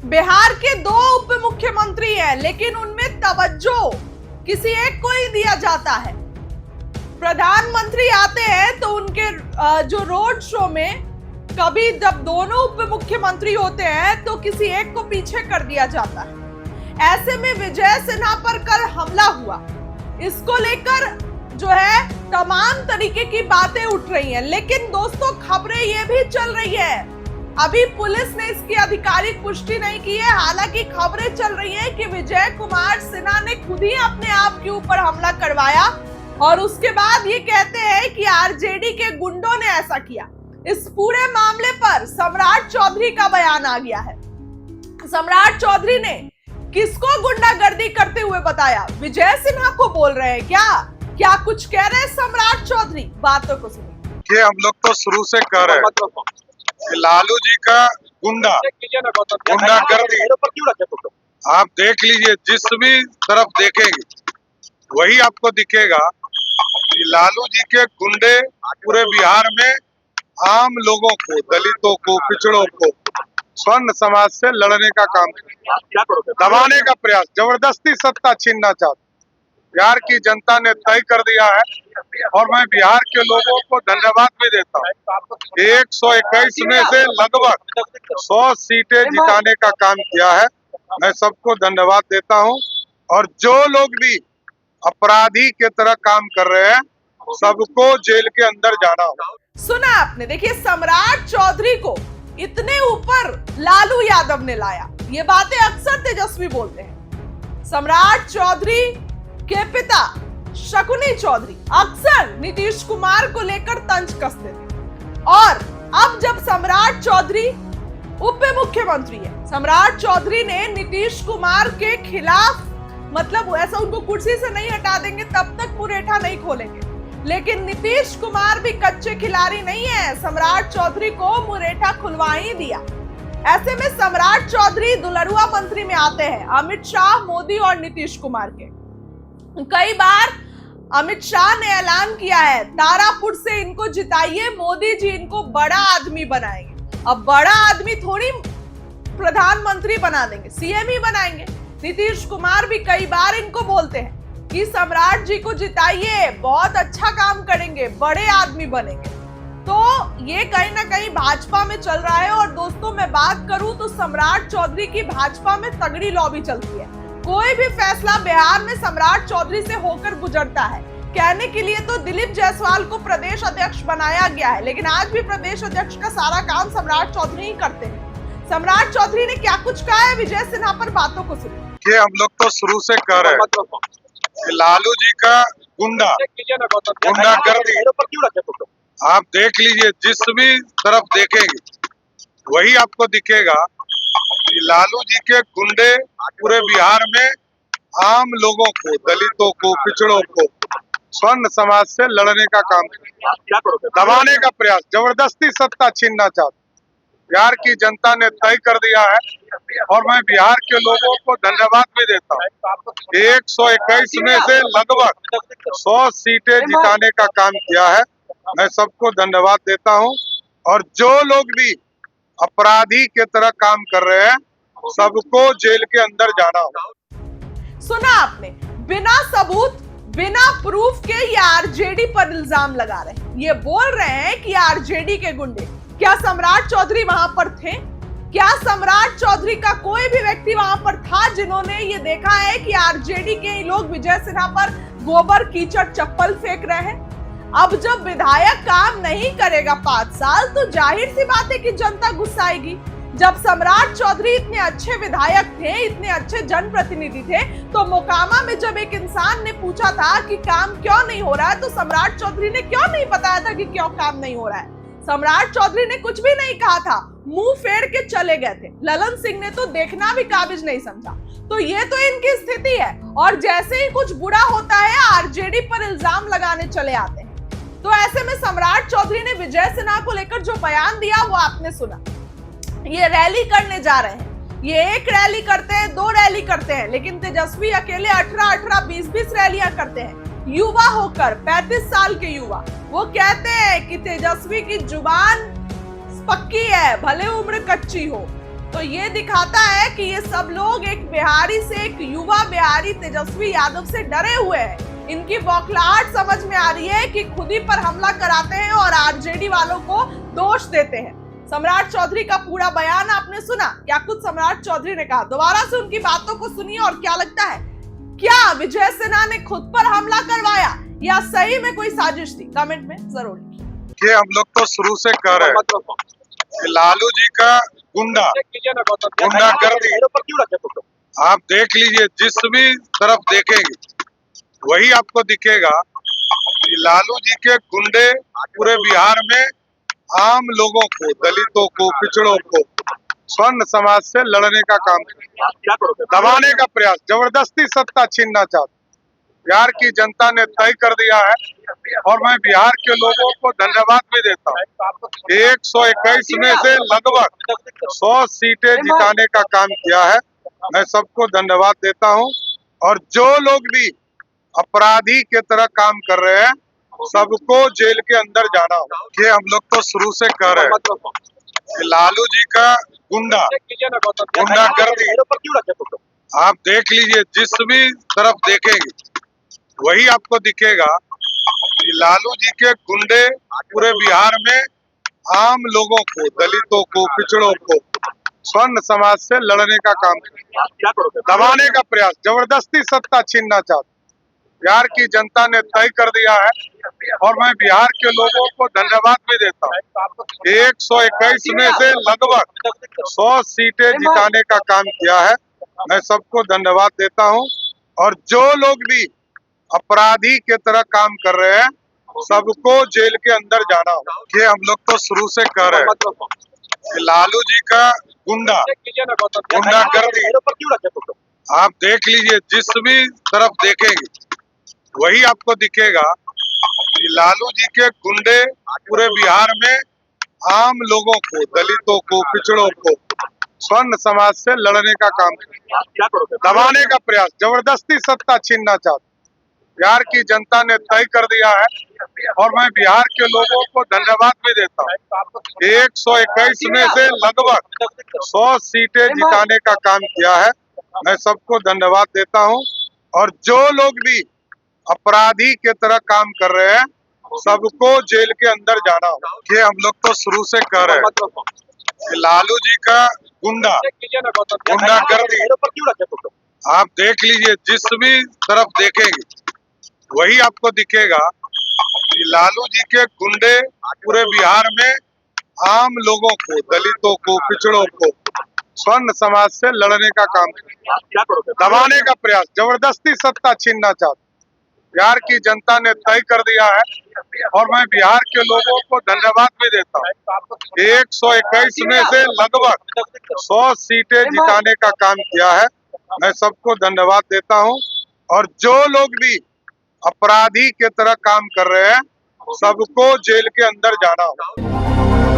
बिहार के दो उप मुख्यमंत्री हैं, लेकिन उनमें तवज्जो किसी एक को ही दिया जाता है। प्रधानमंत्री आते हैं तो उनके जो रोड शो में कभी जब दोनों उप मुख्यमंत्री होते हैं तो किसी एक को पीछे कर दिया जाता है। ऐसे में विजय सिन्हा पर कल हमला हुआ, इसको लेकर जो है तमाम तरीके की बातें उठ रही हैं, लेकिन दोस्तों खबरें ये भी चल रही है, अभी पुलिस ने इसकी आधिकारिक पुष्टि नहीं की है। हालांकि खबरें चल रही है कि विजय कुमार सिन्हा ने खुद ही अपने आप के ऊपर हमला करवाया और उसके बाद ये कहते हैं कि आरजेडी के गुंडों ने ऐसा किया। इस पूरे मामले पर सम्राट चौधरी का बयान आ गया है। सम्राट चौधरी ने किसको गुंडागर्दी करते हुए बताया? विजय सिन्हा को बोल रहे हैं क्या कुछ कह रहे हैं सम्राट चौधरी? बातों को सुनिए। हम लोग तो शुरू से कह रहे हैं कि लालू जी का गुंडागर्दी आप देख लीजिए, जिस भी तरफ देखेंगे वही आपको दिखेगा कि लालू जी के गुंडे पूरे बिहार में आम लोगों को, दलितों को, पिछड़ों को, स्वर्ण समाज से लड़ने का काम, दबाने का प्रयास, जबरदस्ती सत्ता छीनना चाहते। बिहार की जनता ने तय कर दिया है और मैं बिहार के लोगों को धन्यवाद भी देता हूँ। 121 में से लगभग 100 सीटें जिताने का काम किया है, मैं सबको धन्यवाद देता हूँ। और जो लोग भी अपराधी के तरह काम कर रहे हैं सबको जेल के अंदर जाना होगा। सुना आपने? देखिए, सम्राट चौधरी को इतने ऊपर लालू यादव ने लाया, ये बातें अक्सर तेजस्वी बोलते हैं। सम्राट चौधरी के पिता शकुनी चौधरी अक्सर नीतीश कुमार को लेकर तंज कसते थे और अब जब सम्राट चौधरी उप मुख्यमंत्री है, सम्राट चौधरी ने नीतीश कुमार के खिलाफ, मतलब ऐसा उनको कुर्सी से नहीं हटा देंगे तब तक मुरेठा नहीं खोलेंगे, लेकिन नीतीश कुमार भी कच्चे खिलाड़ी नहीं है, सम्राट चौधरी को मुरेठा खुलवा ही दिया। ऐसे में सम्राट चौधरी दुलरुआ मंत्री में आते हैं अमित शाह, मोदी और नीतीश कुमार के। कई बार अमित शाह ने ऐलान किया है तारापुर से इनको जिताइए, मोदी जी इनको बड़ा आदमी बनाएंगे। अब बड़ा आदमी थोड़ी प्रधानमंत्री बना देंगे, सीएम ही बनाएंगे। नीतीश कुमार भी कई बार इनको बोलते हैं कि सम्राट जी को जिताइए, बहुत अच्छा काम करेंगे, बड़े आदमी बनेंगे। तो ये कहीं ना कहीं भाजपा में चल रहा है। और दोस्तों मैं बात करूं तो सम्राट चौधरी की भाजपा में तगड़ी लॉबी चलती है। कोई भी फैसला बिहार में सम्राट चौधरी से होकर गुजरता है। कहने के लिए तो दिलीप जायसवाल को प्रदेश अध्यक्ष बनाया गया है, लेकिन आज भी प्रदेश अध्यक्ष का सारा काम सम्राट चौधरी ही करते हैं। सम्राट चौधरी ने क्या कुछ कहा है विजय सिन्हा पर, बातों को सुनिए। हम लोग तो शुरू से कह रहे हैं कि लालू जी का गुंडागर्दी आप देख लीजिए, जिस भी तरफ देखेंगे वही आपको दिखेगा कि लालू जी के गुंडे पूरे बिहार में आम लोगों को, दलितों को, पिछड़ों को, स्वर्ण समाज से लड़ने का काम, दबाने का प्रयास, जबरदस्ती सत्ता छीनना चाहते। बिहार की जनता ने तय कर दिया है और मैं बिहार के लोगों को धन्यवाद भी देता हूँ। 121 में से लगभग 100 सीटें जिताने का काम किया है, मैं सबको धन्यवाद देता हूँ। और जो लोग भी अपराधी के तरह काम कर रहे हैं सबको जेल के अंदर जाना होगा। सुना आपने? बिना सबूत, बिना प्रूफ के ये आरजेडी पर इल्जाम लगा रहे हैं। ये बोल रहे हैं कि आरजेडी के गुंडे। क्या सम्राट चौधरी वहां पर थे? क्या सम्राट चौधरी का कोई भी व्यक्ति वहां पर था जिन्होंने ये देखा है कि आरजेडी के लोग विजय सिन्हा पर गोबर, कीचड़, चप्पल फेंक रहे हैं? अब जब विधायक काम नहीं करेगा 5 साल तो जाहिर सी बात है कि जनता गुस्साएगी। जब सम्राट चौधरी इतने अच्छे विधायक थे, इतने अच्छे जनप्रतिनिधि थे, तो मोकामा में जब एक इंसान ने पूछा था कि काम क्यों नहीं हो रहा है, तो सम्राट चौधरी ने क्यों नहीं बताया था कि क्यों काम नहीं हो रहा है? सम्राट चौधरी ने कुछ भी नहीं कहा था, मुंह फेर के चले गए थे। ललन सिंह ने तो देखना भी काबिज नहीं समझा। तो ये तो इनकी स्थिति है। और जैसे ही कुछ बुरा होता है आरजेडी पर इल्जाम लगाने चले आते हैं। तो ऐसे में सम्राट चौधरी ने विजय सिन्हा को लेकर जो बयान दिया वो आपने सुना। ये रैली करने जा रहे हैं, ये एक रैली करते हैं, 2 रैली करते हैं, लेकिन तेजस्वी अकेले 18-18, 20-20 रैलियां करते हैं। युवा होकर, 35 साल के युवा, वो कहते हैं कि तेजस्वी की जुबान पक्की है, भले उम्र कच्ची हो। तो ये दिखाता है कि ये सब लोग एक बिहारी से, एक युवा बिहारी तेजस्वी यादव से डरे हुए हैं। इनकी बौखलाहट समझ में आ रही है कि खुद ही पर हमला कराते हैं और आरजेडी वालों को दोष देते हैं। सम्राट चौधरी का पूरा बयान आपने सुना, क्या कुछ सम्राट चौधरी ने कहा? दोबारा से उनकी बातों को सुनिए और क्या लगता है, क्या विजय सिन्हा ने खुद पर हमला करवाया या सही में कोई साजिश थी? कमेंट में जरूर लिखिए। कि हम लोग तो शुरू से कह रहे हैं कि लालू जी का गुंडागर्दी आप देख लीजिए, जिस भी तरफ देखेंगे वही आपको दिखेगा कि लालू जी के गुंडे पूरे बिहार में आम लोगों को, दलितों को, पिछड़ों को, स्वर्ण समाज से लड़ने का काम, दबाने का प्रयास, जबरदस्ती सत्ता छीनना चाहते। बिहार की जनता ने तय कर दिया है और मैं बिहार के लोगों को धन्यवाद भी देता हूँ। 121 में से लगभग 100 सीटें जिताने का काम किया है, मैं सबको धन्यवाद देता हूँ। और जो लोग भी अपराधी के तरह काम कर रहे हैं सबको जेल के अंदर जाना होगा। कि हम लोग तो शुरू से कह रहे हैं कि लालू जी का गुंडागर्दी आप देख लीजिए, जिस भी तरफ देखेंगे वही आपको दिखेगा कि लालू जी के गुंडे पूरे बिहार में आम लोगों को, दलितों को, पिछड़ों को, स्वर्ण समाज से लड़ने का काम, दबाने का प्रयास, जबरदस्ती सत्ता छीनना चाहते। बिहार की जनता ने तय कर दिया है और मैं बिहार के लोगों को धन्यवाद भी देता हूँ। 121 में से लगभग 100 सीटें जिताने का काम किया है, मैं सबको धन्यवाद देता हूँ। और जो लोग भी अपराधी के तरह काम कर रहे हैं सबको जेल के अंदर जाना होगा। कि हम लोग तो शुरू से कह रहे हैं कि लालू जी का गुंडागर्दी आप देख लीजिए, जिस भी तरफ देखेंगे वही आपको दिखेगा कि लालू जी के गुंडे पूरे बिहार में आम लोगों को, दलितों को, पिछड़ों को, स्वर्ण समाज से लड़ने का काम, दबाने का प्रयास, जबरदस्ती सत्ता छीनना चाहते। बिहार की जनता ने तय कर दिया है और मैं बिहार के लोगों को धन्यवाद भी देता हूँ। 121 में से लगभग 100 सीटें जिताने का काम किया है, मैं सबको धन्यवाद देता हूँ। और जो लोग भी अपराधी के तरह काम कर रहे हैं सबको जेल के अंदर जाना होगा। कि हम लोग तो शुरू से कह रहे हैं कि लालू जी का गुंडागर्दी आप देख लीजिए, जिस भी तरफ देखेंगे वही आपको दिखेगा कि लालू जी के गुंडे पूरे बिहार में आम लोगों को, दलितों को, पिछड़ों को, स्वर्ण समाज से लड़ने का काम, दबाने का प्रयास, जबरदस्ती सत्ता छीनना चाहते। बिहार की जनता ने तय कर दिया है और मैं बिहार के लोगों को धन्यवाद भी देता हूँ। 121 में से लगभग 100 सीटें जिताने का काम किया है, मैं सबको धन्यवाद देता हूँ। और जो लोग भी अपराधी के तरह काम कर रहे हैं सबको जेल के अंदर जाना होगा।